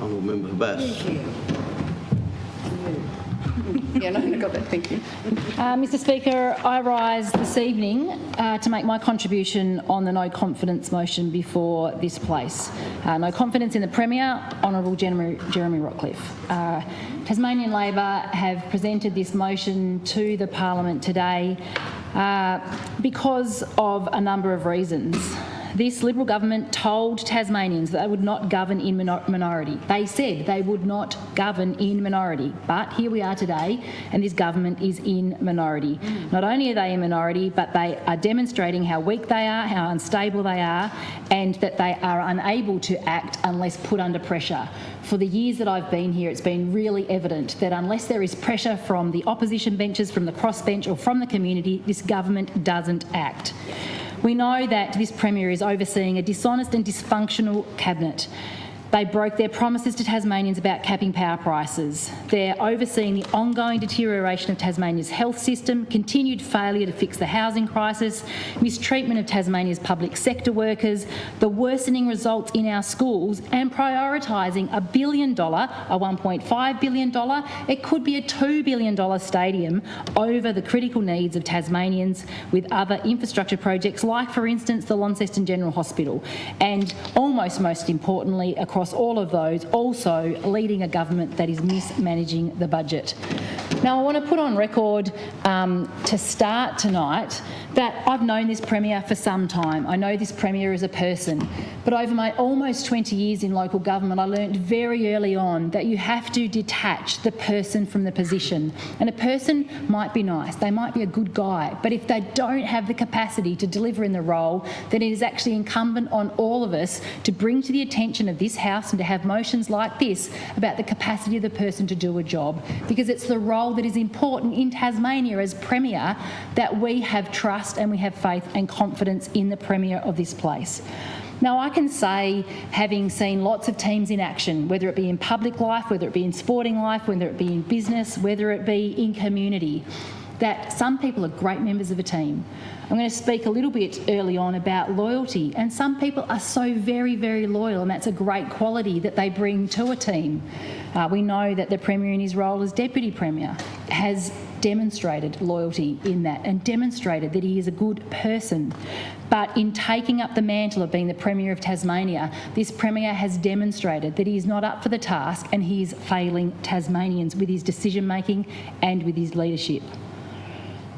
Honourable Member Bass. Yeah, no, I got that. Thank you. Mr Speaker, I rise this evening to make my contribution on the no confidence motion before this place. No confidence in the Premier, Honourable Jeremy Rockcliffe. Tasmanian Labor have presented this motion to the Parliament today because of a number of reasons. This Liberal government told Tasmanians that they would not govern in minority. They said they would not govern in minority. But here we are today, and this government is in minority. Not only are they in minority, but they are demonstrating how weak they are, how unstable they are, and that they are unable to act unless put under pressure. For the years that I've been here, it's been really evident that unless there is pressure from the opposition benches, from the crossbench or from the community, this government doesn't act. We know that this Premier is overseeing a dishonest and dysfunctional cabinet. They broke their promises to Tasmanians about capping power prices. They're overseeing the ongoing deterioration of Tasmania's health system, continued failure to fix the housing crisis, mistreatment of Tasmania's public sector workers, the worsening results in our schools, and prioritising $1 billion, a $1.5 billion, it could be a $2 billion stadium over the critical needs of Tasmanians with other infrastructure projects like, for instance, the Launceston General Hospital. And almost most importantly, across all of those, also leading a government that is mismanaging the budget. Now, I want to put on record to start tonight that I've known this Premier for some time. I know this Premier as a person, but over my almost 20 years in local government, I learnt very early on that you have to detach the person from the position. And a person might be nice, they might be a good guy, but if they don't have the capacity to deliver in the role, then it is actually incumbent on all of us to bring to the attention of this House and to have motions like this about the capacity of the person to do a job, because it's the role that is important in Tasmania as Premier that we have trust and we have faith and confidence in the Premier of this place. Now, I can say, having seen lots of teams in action, whether it be in public life, whether it be in sporting life, whether it be in business, whether it be in community, that some people are great members of a team. I'm going to speak a little bit early on about loyalty, and some people are so very, very loyal, and that's a great quality that they bring to a team. We know that the Premier in his role as Deputy Premier has demonstrated loyalty in that and demonstrated that he is a good person. But in taking up the mantle of being the Premier of Tasmania, this Premier has demonstrated that he is not up for the task and he is failing Tasmanians with his decision-making and with his leadership.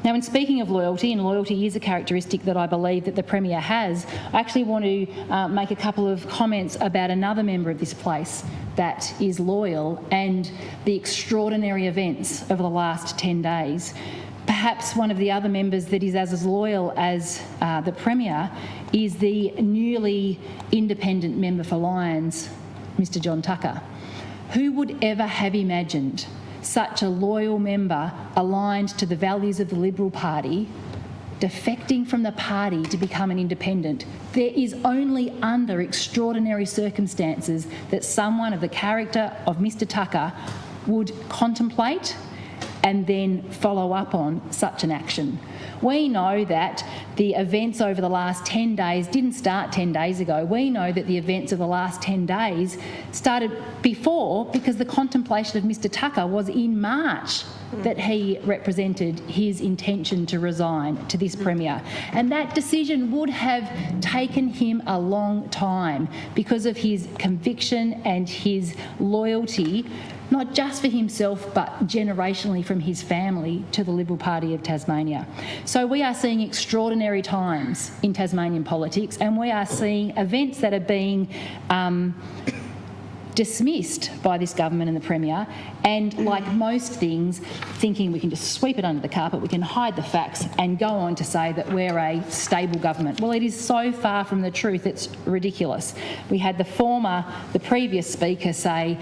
Now, in speaking of loyalty, and loyalty is a characteristic that I believe that the Premier has, I actually want to make a couple of comments about another member of this place that is loyal and the extraordinary events over the last 10 days. Perhaps one of the other members that is as loyal as the Premier is the newly independent member for Lyons, Mr John Tucker. Who would ever have imagined such a loyal member aligned to the values of the Liberal Party defecting from the party to become an independent? There is only under extraordinary circumstances that someone of the character of Mr Tucker would contemplate and then follow up on such an action. We know that the events over the last 10 days didn't start 10 days ago. We know that the events of the last 10 days started before, because the contemplation of Mr Tucker was in March that he represented his intention to resign to this Premier. And that decision would have taken him a long time because of his conviction and his loyalty, not just for himself but generationally from his family, to the Liberal Party of Tasmania. So we are seeing extraordinary times in Tasmanian politics, and we are seeing events that are being dismissed by this government and the Premier, and like most things, thinking we can just sweep it under the carpet, we can hide the facts and go on to say that we're a stable government. Well, it is so far from the truth, it's ridiculous. We had the previous speaker say,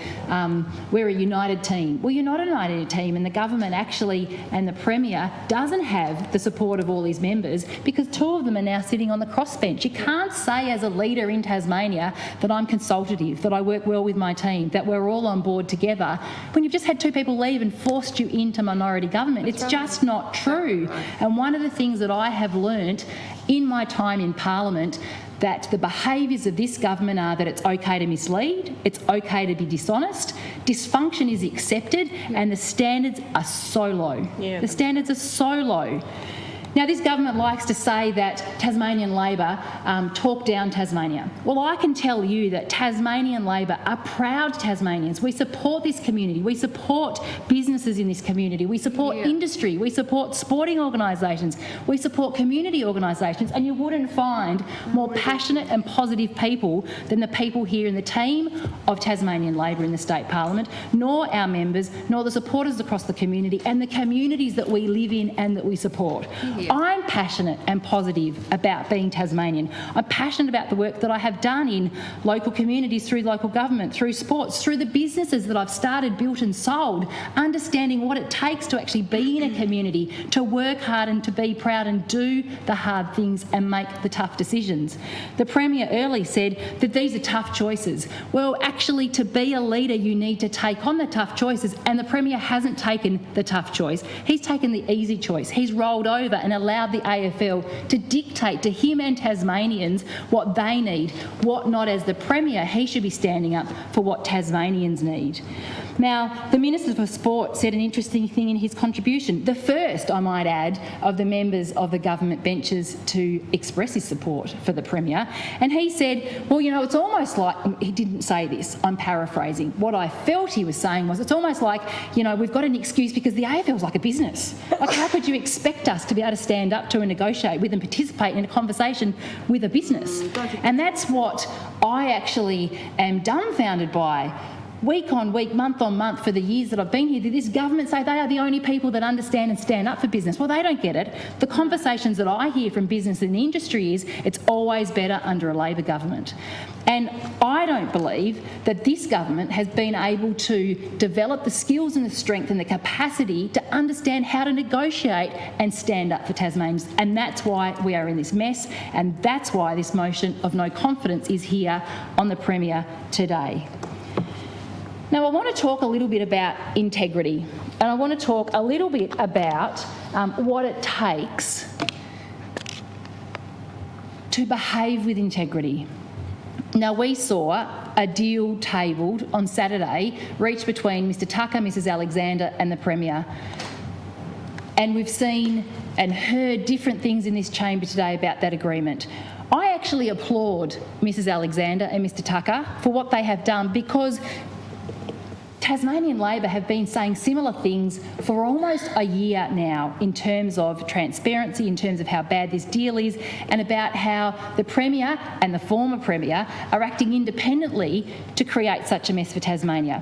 we're a united team. Well, you're not a united team, and the government actually, and the Premier, doesn't have the support of all his members, because two of them are now sitting on the crossbench. You can't say as a leader in Tasmania that I'm consultative, that I work well with my team, that we're all on board together, when you've just had two people leave and forced you into minority government. It's just not true. And one of the things that I have learnt in my time in Parliament, that the behaviours of this government are that it's okay to mislead, it's okay to be dishonest, dysfunction is accepted, and the standards are so low. Yeah. The standards are so low. Now, this government likes to say that Tasmanian Labor talk down Tasmania. Well, I can tell you that Tasmanian Labor are proud Tasmanians. We support this community. We support businesses in this community. We support industry. We support sporting organisations. We support community organisations. And you wouldn't find more passionate and positive people than the people here in the team of Tasmanian Labor in the State Parliament, nor our members, nor the supporters across the community and the communities that we live in and that we support. I'm passionate and positive about being Tasmanian. I'm passionate about the work that I have done in local communities, through local government, through sports, through the businesses that I've started, built and sold, understanding what it takes to actually be in a community, to work hard and to be proud and do the hard things and make the tough decisions. The Premier early said that these are tough choices. Well, actually, to be a leader, you need to take on the tough choices, and the Premier hasn't taken the tough choice. He's taken the easy choice. He's rolled over and allowed the AFL to dictate to him and Tasmanians what they need, what not. As the Premier, he should be standing up for what Tasmanians need. Now, the Minister for Sport said an interesting thing in his contribution, the first, I might add, of the members of the government benches to express his support for the Premier. And he said, well, you know, it's almost like, he didn't say this, I'm paraphrasing. What I felt he was saying was, it's almost like, you know, we've got an excuse because the AFL's like a business. Like, how could you expect us to be able to stand up to and negotiate with and participate in a conversation with a business? And that's what I actually am dumbfounded by. Week on week, month on month, for the years that I've been here, this government say they are the only people that understand and stand up for business. Well, they don't get it. The conversations that I hear from business and the industry is it's always better under a Labor government. And I don't believe that this government has been able to develop the skills and the strength and the capacity to understand how to negotiate and stand up for Tasmanians. And that's why we are in this mess, and that's why this motion of no confidence is here on the Premier today. Now, I want to talk a little bit about integrity, and I want to talk a little bit about what it takes to behave with integrity. Now, we saw a deal tabled on Saturday, reached between Mr Tucker, Mrs Alexander and the Premier. And we've seen and heard different things in this chamber today about that agreement. I actually applaud Mrs Alexander and Mr Tucker for what they have done, because Tasmanian Labor have been saying similar things for almost a year now in terms of transparency, in terms of how bad this deal is, and about how the Premier and the former Premier are acting independently to create such a mess for Tasmania.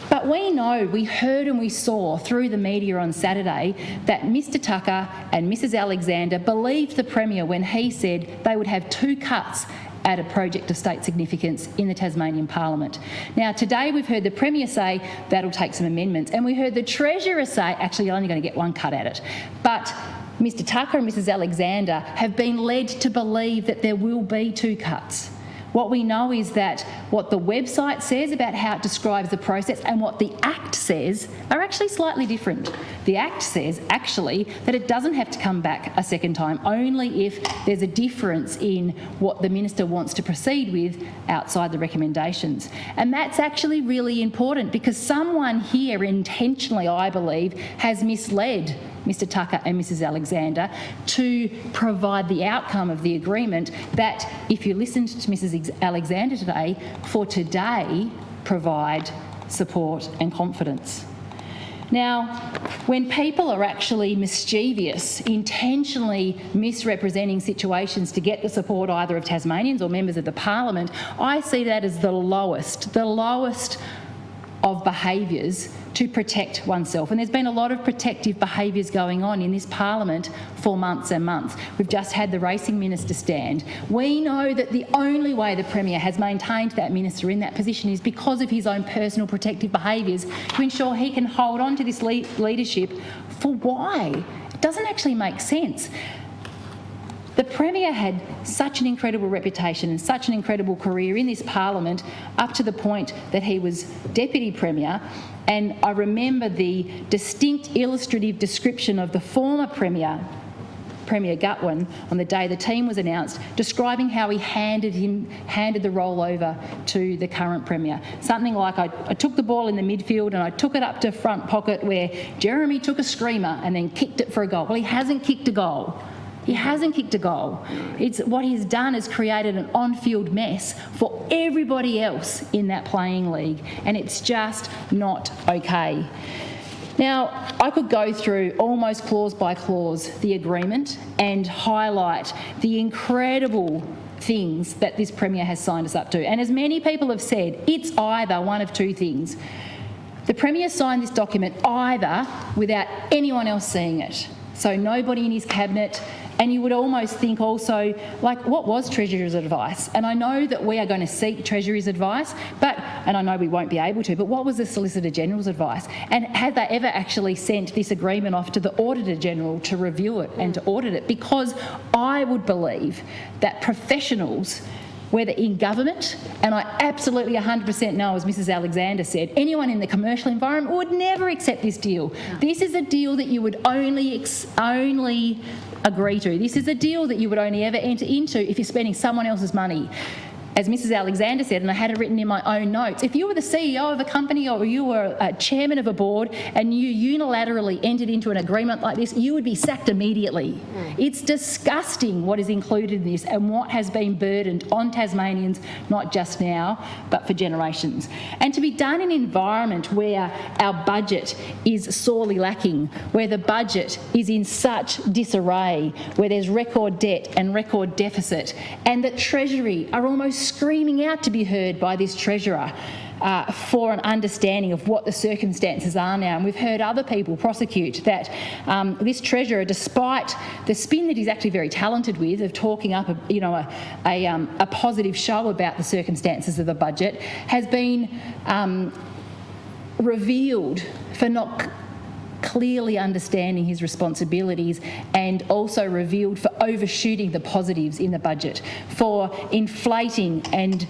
But we know, we heard and we saw through the media on Saturday that Mr Tucker and Mrs Alexander believed the Premier when he said they would have 2 cuts at a project of state significance in the Tasmanian Parliament. Now, today we've heard the Premier say that'll take some amendments, and we heard the Treasurer say, actually, you're only going to get 1 cut at it. But Mr Tucker and Mrs Alexander have been led to believe that there will be 2 cuts. What we know is that what the website says about how it describes the process and what the Act says are actually slightly different. The Act says, actually, that it doesn't have to come back a second time, only if there's a difference in what the Minister wants to proceed with outside the recommendations. And that's actually really important, because someone here intentionally, I believe, has misled Mr Tucker and Mrs Alexander to provide the outcome of the agreement that, if you listened to Mrs Alexander today, for today provide support and confidence. Now, when people are actually mischievous, intentionally misrepresenting situations to get the support either of Tasmanians or members of the Parliament, I see that as the lowest of behaviours to protect oneself. And there's been a lot of protective behaviours going on in this Parliament for months and months. We've just had the Racing Minister stand. We know that the only way the Premier has maintained that Minister in that position is because of his own personal protective behaviours to ensure he can hold on to this leadership. For why? It doesn't actually make sense. The Premier had such an incredible reputation and such an incredible career in this Parliament up to the point that he was Deputy Premier, and I remember the distinct illustrative description of the former Premier Premier Gutwin on the day the team was announced, describing how he handed the role over to the current Premier. Something like, I took the ball in the midfield and I took it up to front pocket where Jeremy took a screamer and then kicked it for a goal. Well, he hasn't kicked a goal. He hasn't kicked a goal. It's what he's done is created an on-field mess for everybody else in that playing league, and it's just not okay. Now, I could go through almost clause by clause the agreement and highlight the incredible things that this Premier has signed us up to. And as many people have said, it's either one of two things. The Premier signed this document either without anyone else seeing it, so nobody in his cabinet. And you would almost think also, like, what was Treasurer's advice? And I know that we are going to seek Treasury's advice, and I know we won't be able to, but what was the Solicitor General's advice? And had they ever actually sent this agreement off to the Auditor General to review it and to audit it? Because I would believe that professionals, whether in government, and I absolutely 100% know, as Mrs Alexander said, anyone in the commercial environment would never accept this deal. No. This is a deal that you would only agree to. This is a deal that you would only ever enter into if you're spending someone else's money. As Mrs Alexander said, and I had it written in my own notes, if you were the CEO of a company or you were a chairman of a board and you unilaterally entered into an agreement like this, you would be sacked immediately. It's disgusting what is included in this and what has been burdened on Tasmanians, not just now, but for generations. And to be done in an environment where our budget is sorely lacking, where the budget is in such disarray, where there's record debt and record deficit, and that Treasury are almost screaming out to be heard by this Treasurer for an understanding of what the circumstances are now. And we've heard other people prosecute that this Treasurer, despite the spin that he's actually very talented with of talking up a positive show about the circumstances of the budget, has been revealed for not clearly understanding his responsibilities, and also revealed for overshooting the positives in the budget, for inflating and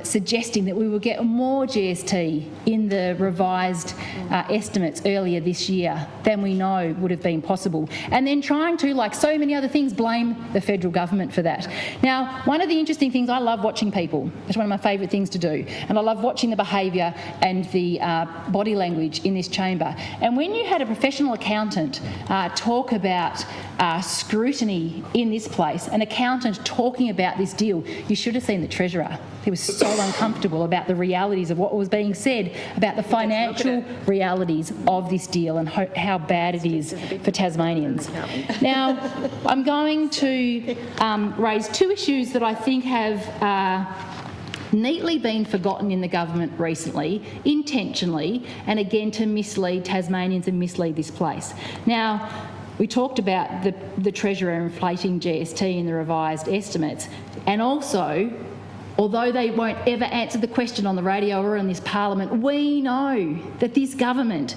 suggesting that we will get more GST in the revised estimates earlier this year than we know would have been possible, and then trying to, like so many other things, blame the federal government for that. Now, one of the interesting things, I love watching people. It's one of my favourite things to do, and I love watching the behaviour and the body language in this chamber. And when you had a professional accountant talk about scrutiny in this place, an accountant talking about this deal, you should have seen the Treasurer. He was so uncomfortable about the realities of what was being said, about the financial realities of this deal and how bad it is for Tasmanians. Now, I'm going to raise two issues that I think have neatly been forgotten in the government recently, intentionally, and again to mislead Tasmanians and mislead this place. Now, we talked about the Treasurer inflating GST in the revised estimates, and also, although they won't ever answer the question on the radio or in this parliament, we know that this government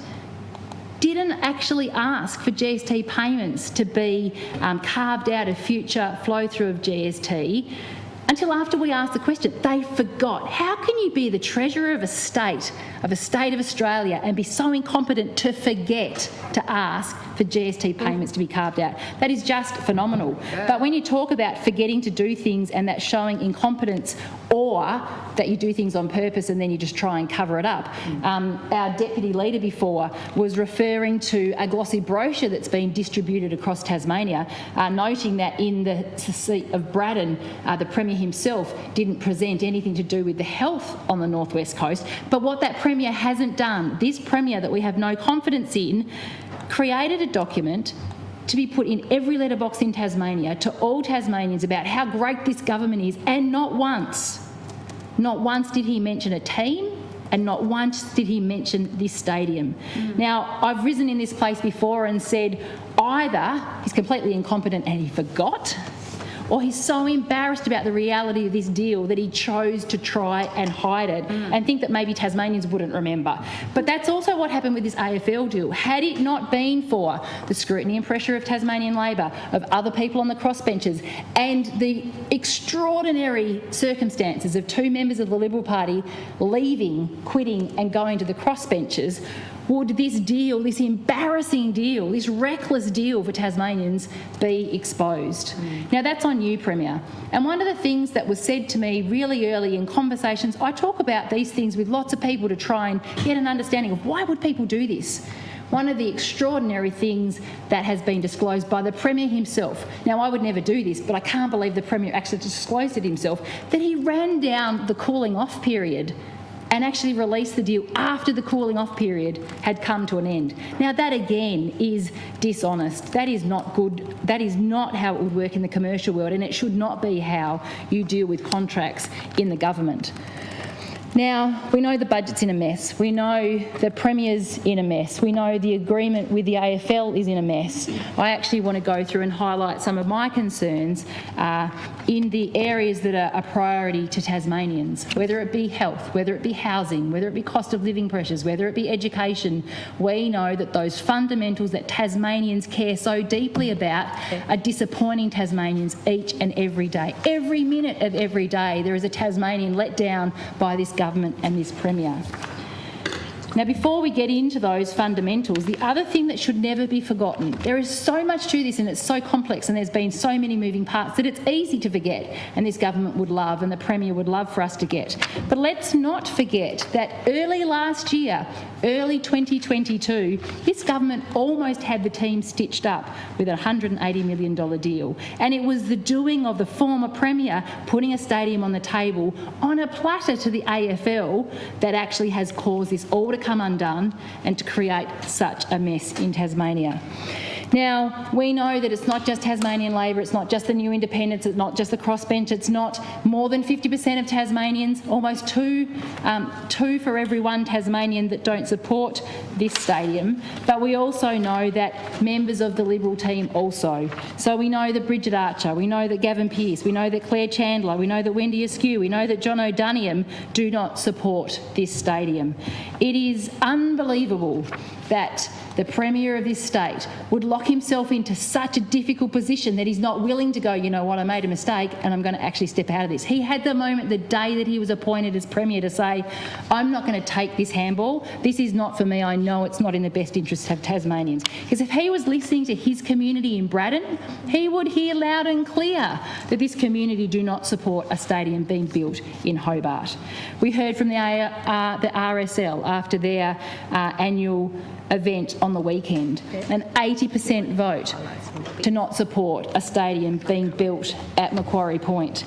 didn't actually ask for GST payments to be carved out of future flow-through of GST until after we asked the question. They forgot. How can you be the Treasurer of a state of Australia and be so incompetent to forget to ask for GST payments to be carved out? That is just phenomenal. But when you talk about forgetting to do things and that showing incompetence, or that you do things on purpose and then you just try and cover it up, our deputy leader before was referring to a glossy brochure that's been distributed across Tasmania, noting that in the seat of Braddon, the Premier himself didn't present anything to do with the health on the northwest coast. But what that Premier hasn't done, this Premier that we have no confidence in, created a document to be put in every letterbox in Tasmania to all Tasmanians about how great this government is, and not once did he mention a team, and not once did he mention this stadium. Now, I've risen in this place before and said either he's completely incompetent and he forgot, or he's so embarrassed about the reality of this deal that he chose to try and hide it and think that maybe Tasmanians wouldn't remember. But that's also what happened with this AFL deal. Had it not been for the scrutiny and pressure of Tasmanian Labor, of other people on the crossbenches, and the extraordinary circumstances of two members of the Liberal Party leaving, quitting and going to the crossbenches, would this deal, this embarrassing deal, this reckless deal for Tasmanians be exposed. Now, that's on you, Premier. And one of the things that was said to me really early in conversations, I talk about these things with lots of people to try and get an understanding of why would people do this. One of the extraordinary things that has been disclosed by the Premier himself. Now, I would never do this, but I can't believe the Premier actually disclosed it himself, that he ran down the cooling off period and actually released the deal after the cooling off period had come to an end. Now, that again is dishonest. That is not good. That is not how it would work in the commercial world, and it should not be how you deal with contracts in the government. Now, we know the budget's in a mess. We know the Premier's in a mess. We know the agreement with the AFL is in a mess. I actually want to go through and highlight some of my concerns in the areas that are a priority to Tasmanians, whether it be health, whether it be housing, whether it be cost of living pressures, whether it be education. We know that those fundamentals that Tasmanians care so deeply about are disappointing Tasmanians each and every day. Every minute of every day there is a Tasmanian let down by this government and this Premier. Now, before we get into those fundamentals, the other thing that should never be forgotten, there is so much to this and it's so complex and there's been so many moving parts that it's easy to forget, and this government would love and the Premier would love for us to get. But let's not forget that early last year, early 2022, this government almost had the team stitched up with a $180 million deal. And it was the doing of the former Premier putting a stadium on the table on a platter to the AFL that actually has caused this all to come undone and to create such a mess in Tasmania. Now, we know that it's not just Tasmanian Labor, it's not just the New Independents, it's not just the crossbench, it's not more than 50% of Tasmanians, almost two for every one Tasmanian that don't support this stadium. But we also know that members of the Liberal team also. So we know that Bridget Archer, we know that Gavin Pearce, we know that Claire Chandler, we know that Wendy Askew, we know that John O'Duniam do not support this stadium. It is unbelievable that the Premier of this state would lock himself into such a difficult position that he's not willing to go, you know what, I made a mistake and I'm going to actually step out of this. He had the moment the day that he was appointed as Premier to say, I'm not going to take this handball. This is not for me. I know it's not in the best interest of Tasmanians. Because if he was listening to his community in Braddon, he would hear loud and clear that this community do not support a stadium being built in Hobart. We heard from the RSL after their annual event on the weekend, an 80% vote to not support a stadium being built at Macquarie Point.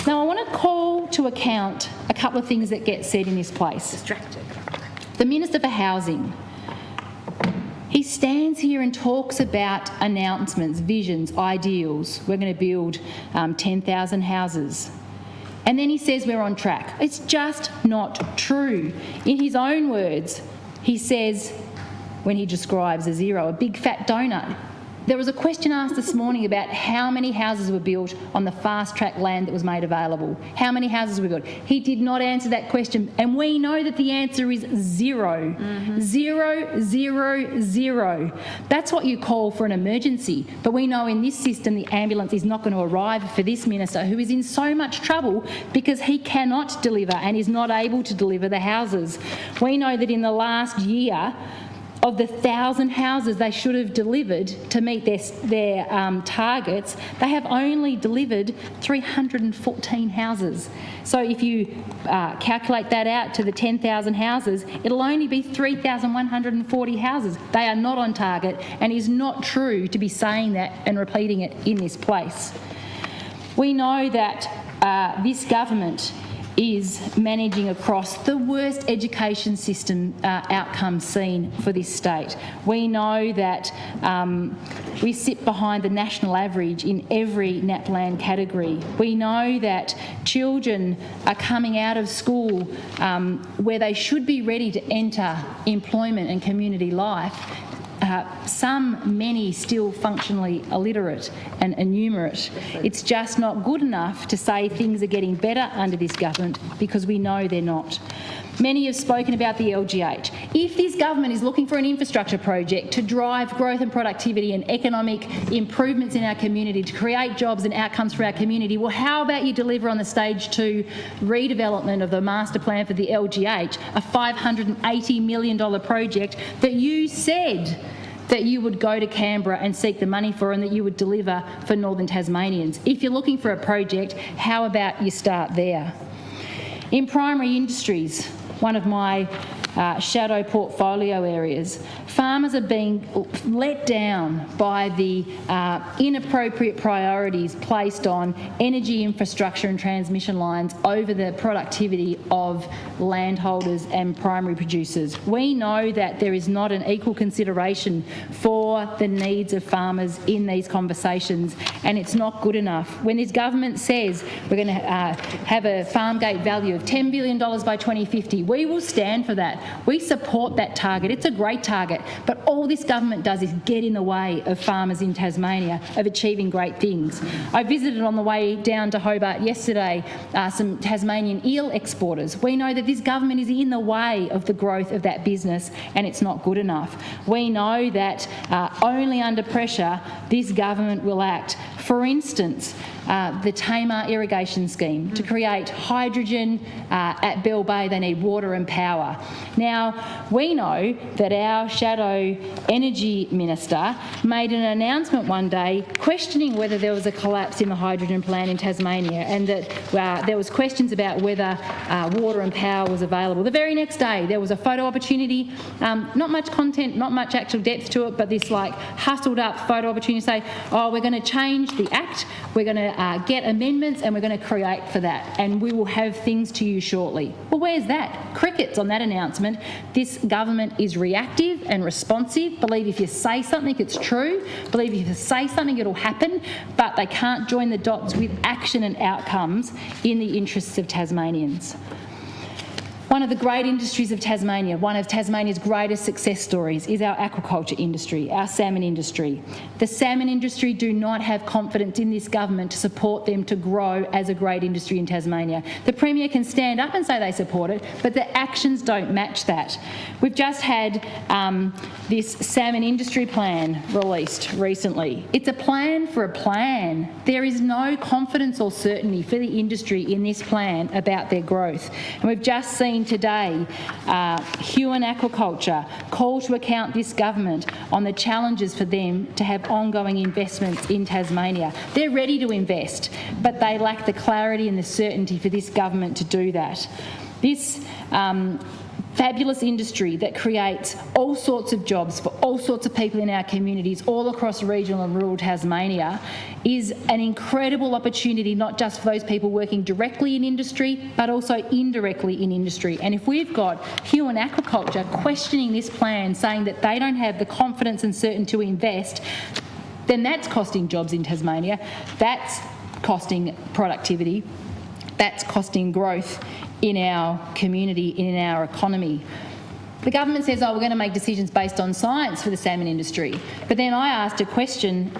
Now, I want to call to account a couple of things that get said in this place. The Minister for Housing, he stands here and talks about announcements, visions, ideals. We're going to build 10,000 houses. And then he says we're on track. It's just not true. In his own words, he says, when he describes a zero, a big fat donut. There was a question asked this morning about how many houses were built on the fast-track land that was made available. How many houses were built? He did not answer that question, and we know that the answer is zero. Zero, zero, zero. That's what you call for an emergency. But we know in this system the ambulance is not going to arrive for this minister, who is in so much trouble because he cannot deliver and is not able to deliver the houses. We know that in the last year, of the 1,000 houses they should have delivered to meet their targets, they have only delivered 314 houses. So if you calculate that out to the 10,000 houses, it'll only be 3,140 houses. They are not on target, and it is not true to be saying that and repeating it in this place. We know that this government is managing across the worst education system outcomes seen for this state. We know that we sit behind the national average in every NAPLAN category. We know that children are coming out of school where they should be ready to enter employment and community life. Many still functionally illiterate and enumerate. It's just not good enough to say things are getting better under this government, because we know they're not. Many have spoken about the LGH. If this government is looking for an infrastructure project to drive growth and productivity and economic improvements in our community, to create jobs and outcomes for our community, well, how about you deliver on the stage 2 redevelopment of the master plan for the LGH, a $580 million project that you said that you would go to Canberra and seek the money for and that you would deliver for Northern Tasmanians. If you're looking for a project, how about you start there? In primary industries, one of my shadow portfolio areas, farmers are being let down by the inappropriate priorities placed on energy infrastructure and transmission lines over the productivity of landholders and primary producers. We know that there is not an equal consideration for the needs of farmers in these conversations, and it's not good enough. When this government says we're going to have a farm gate value of $10 billion by 2050, we will stand for that. We support that target. It's a great target, but all this government does is get in the way of farmers in Tasmania of achieving great things. I visited on the way down to Hobart yesterday some Tasmanian eel exporters. We know that this government is in the way of the growth of that business, and it's not good enough. We know that only under pressure this government will act. For instance, the Tamar irrigation scheme to create hydrogen at Bell Bay. They need water and power. Now, we know that our shadow energy minister made an announcement one day questioning whether there was a collapse in the hydrogen plant in Tasmania, and that there was questions about whether water and power was available. The very next day there was a photo opportunity, not much content, not much actual depth to it, but this like hustled up photo opportunity to say, oh, we're going to change the act, we're going to get amendments and we're going to create for that, and we will have things to you shortly. Well, where's that? Crickets on that announcement. This government is reactive and responsive. Believe if you say something, it's true. Believe if you say something, it'll happen, but they can't join the dots with action and outcomes in the interests of Tasmanians. One of the great industries of Tasmania, one of Tasmania's greatest success stories, is our aquaculture industry, our salmon industry. The salmon industry do not have confidence in this government to support them to grow as a great industry in Tasmania. The Premier can stand up and say they support it, but the actions don't match that. We've just had this salmon industry plan released recently. It's a plan for a plan. There is no confidence or certainty for the industry in this plan about their growth. And we've just seen today Huon Aquaculture call to account this government on the challenges for them to have ongoing investments in Tasmania. They're ready to invest, but they lack the clarity and the certainty for this government to do that. This fabulous industry that creates all sorts of jobs for all sorts of people in our communities all across regional and rural Tasmania is an incredible opportunity, not just for those people working directly in industry, but also indirectly in industry. And if we've got Huon Aquaculture questioning this plan, saying that they don't have the confidence and certainty to invest, then that's costing jobs in Tasmania, that's costing productivity, that's costing growth in our community, in our economy. The government says, oh, we're going to make decisions based on science for the salmon industry. But then I asked a question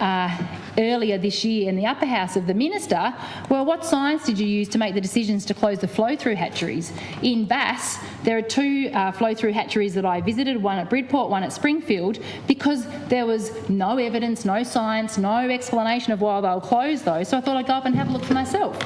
earlier this year in the upper house of the minister, well, what science did you use to make the decisions to close the flow-through hatcheries? In Bass, there are 2 flow-through hatcheries that I visited, one at Bridport, one at Springfield, because there was no evidence, no science, no explanation of why they'll close those, so I thought I'd go up and have a look for myself.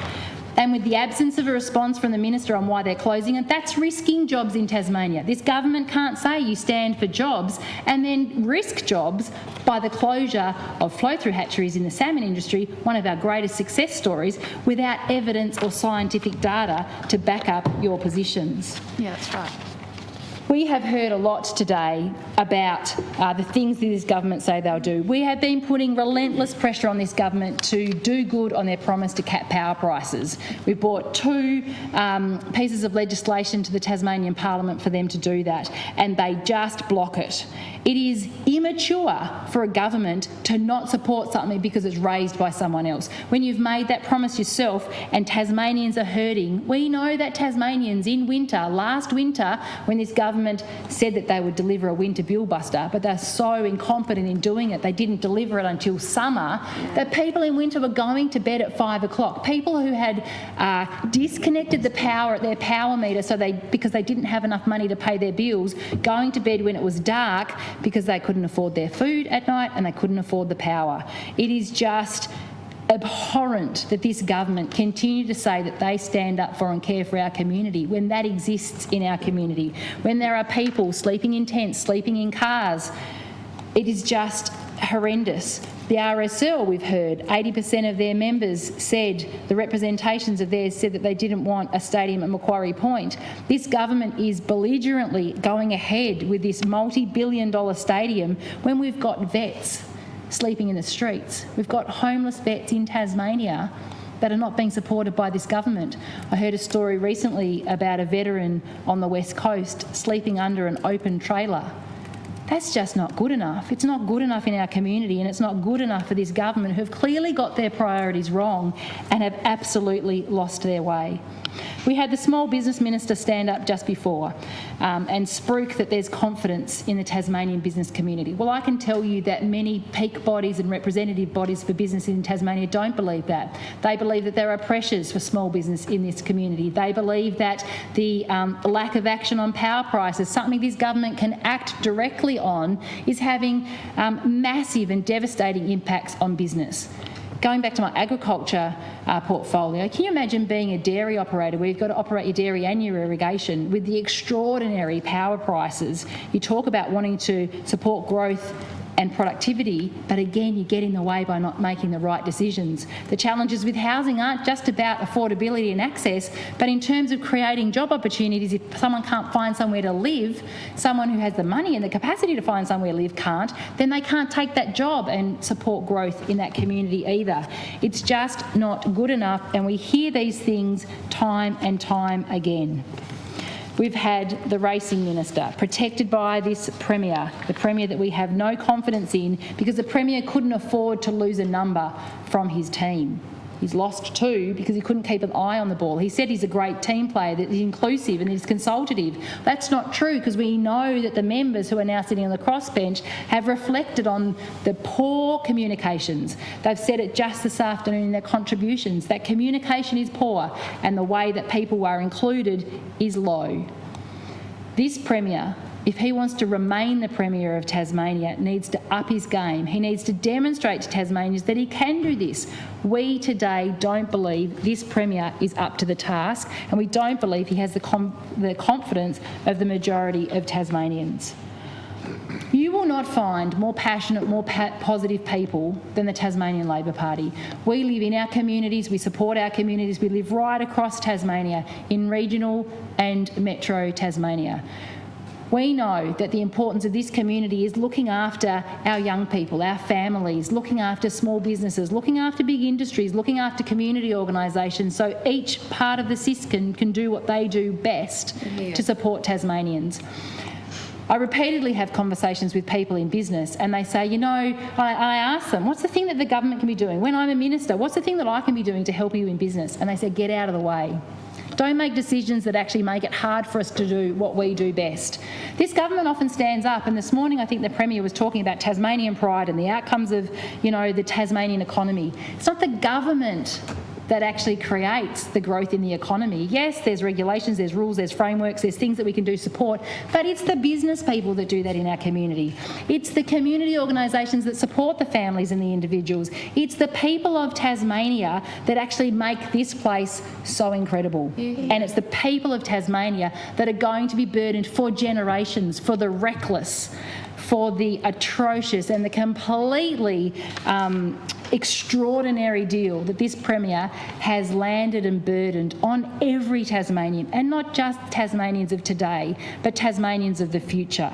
And with the absence of a response from the minister on why they're closing it, that's risking jobs in Tasmania. This government can't say you stand for jobs and then risk jobs by the closure of flow-through hatcheries in the salmon industry, one of our greatest success stories, without evidence or scientific data to back up your positions. Yeah, that's right. We have heard a lot today about the things that this government say they'll do. We have been putting relentless pressure on this government to do good on their promise to cap power prices. We brought 2 pieces of legislation to the Tasmanian Parliament for them to do that, and they just block it. It is immature for a government to not support something because it's raised by someone else. When you've made that promise yourself and Tasmanians are hurting, we know that Tasmanians in winter, last winter, when this government government said that they would deliver a winter bill buster, but they're so incompetent in doing it, they didn't deliver it until summer, that people in winter were going to bed at 5 o'clock. People who had disconnected the power at their power meter because they didn't have enough money to pay their bills, going to bed when it was dark because they couldn't afford their food at night and they couldn't afford the power. It is just abhorrent that this government continue to say that they stand up for and care for our community when that exists in our community, when there are people sleeping in tents, sleeping in cars. It is just horrendous. The RSL, we've heard, 80% of their members said, the representations of theirs said that they didn't want a stadium at Macquarie Point. This government is belligerently going ahead with this multi-billion-dollar stadium when we've got vets sleeping in the streets. We've got homeless vets in Tasmania that are not being supported by this government. I heard a story recently about a veteran on the West Coast sleeping under an open trailer. That's just not good enough. It's not good enough in our community, and it's not good enough for this government who have clearly got their priorities wrong and have absolutely lost their way. We had the Small Business Minister stand up just before and spruik that there's confidence in the Tasmanian business community. Well, I can tell you that many peak bodies and representative bodies for business in Tasmania don't believe that. They believe that there are pressures for small business in this community. They believe that the lack of action on power prices, something this government can act directly on, is having massive and devastating impacts on business. Going back to my agriculture portfolio, can you imagine being a dairy operator where you've got to operate your dairy and your irrigation with the extraordinary power prices? You talk about wanting to support growth and productivity, but again, you get in the way by not making the right decisions. The challenges with housing aren't just about affordability and access, but in terms of creating job opportunities. If someone can't find somewhere to live, someone who has the money and the capacity to find somewhere to live can't, then they can't take that job and support growth in that community either. It's just not good enough, and we hear these things time and time again. We've had the racing minister protected by this Premier, the Premier that we have no confidence in because the Premier couldn't afford to lose a number from his team. He's lost 2 because he couldn't keep an eye on the ball. He said he's a great team player, that he's inclusive and he's consultative. That's not true because we know that the members who are now sitting on the crossbench have reflected on the poor communications. They've said it just this afternoon in their contributions, that communication is poor and the way that people are included is low. This Premier, if he wants to remain the Premier of Tasmania, needs to up his game. He needs to demonstrate to Tasmanians that he can do this. We today don't believe this Premier is up to the task, and we don't believe he has the confidence of the majority of Tasmanians. You will not find more passionate, more positive people than the Tasmanian Labor Party. We live in our communities, we support our communities, we live right across Tasmania, in regional and metro Tasmania. We know that the importance of this community is looking after our young people, our families, looking after small businesses, looking after big industries, looking after community organisations, so each part of the system can do what they do best to support Tasmanians. I repeatedly have conversations with people in business and they say, you know, I ask them, what's the thing that the government can be doing? When I'm a minister, what's the thing that I can be doing to help you in business? And they say, get out of the way. Don't make decisions that actually make it hard for us to do what we do best. This government often stands up, and this morning I think the Premier was talking about Tasmanian pride and the outcomes of, you know, the Tasmanian economy. It's not the government that actually creates the growth in the economy. Yes, there's regulations, there's rules, there's frameworks, there's things that we can do support, but it's the business people that do that in our community. It's the community organisations that support the families and the individuals. It's the people of Tasmania that actually make this place so incredible. And it's the people of Tasmania that are going to be burdened for generations, for the reckless, for the atrocious and the completely extraordinary deal that this Premier has landed and burdened on every Tasmanian, and not just Tasmanians of today, but Tasmanians of the future.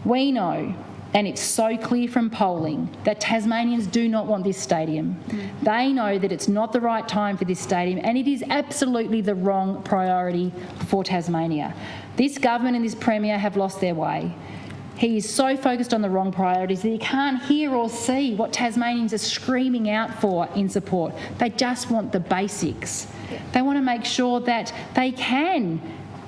We know, and it's so clear from polling, that Tasmanians do not want this stadium. They know that it's not the right time for this stadium, and it is absolutely the wrong priority for Tasmania. This government and this Premier have lost their way. He is so focused on the wrong priorities that he can't hear or see what Tasmanians are screaming out for in support. They just want the basics. They want to make sure that they can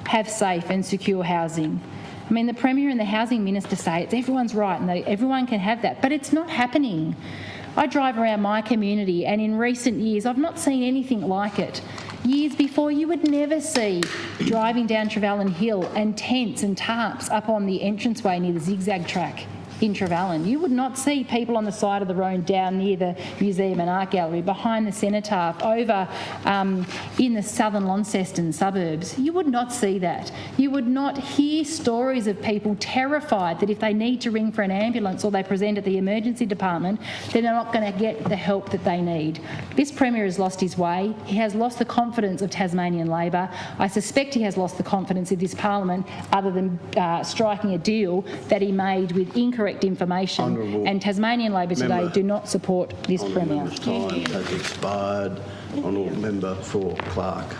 have safe and secure housing. I mean, the Premier and the Housing Minister say it's everyone's right and everyone can have that, but it's not happening. I drive around my community and in recent years I've not seen anything like it. Years before, you would never see driving down Trevellyn Hill and tents and tarps up on the entranceway near the zigzag track in Trevellyn. You would not see people on the side of the road down near the Museum and Art Gallery, behind the Cenotaph, over in the southern Launceston suburbs. You would not see that. You would not hear stories of people terrified that if they need to ring for an ambulance or they present at the emergency department, then they're not going to get the help that they need. This Premier has lost his way. He has lost the confidence of Tasmanian Labor. I suspect he has lost the confidence of this Parliament, other than striking a deal that he made with incorrect information. Honourable and Tasmanian Labor today member, do not support this Premier. Honourable member's time has expired. Honourable member for Clark.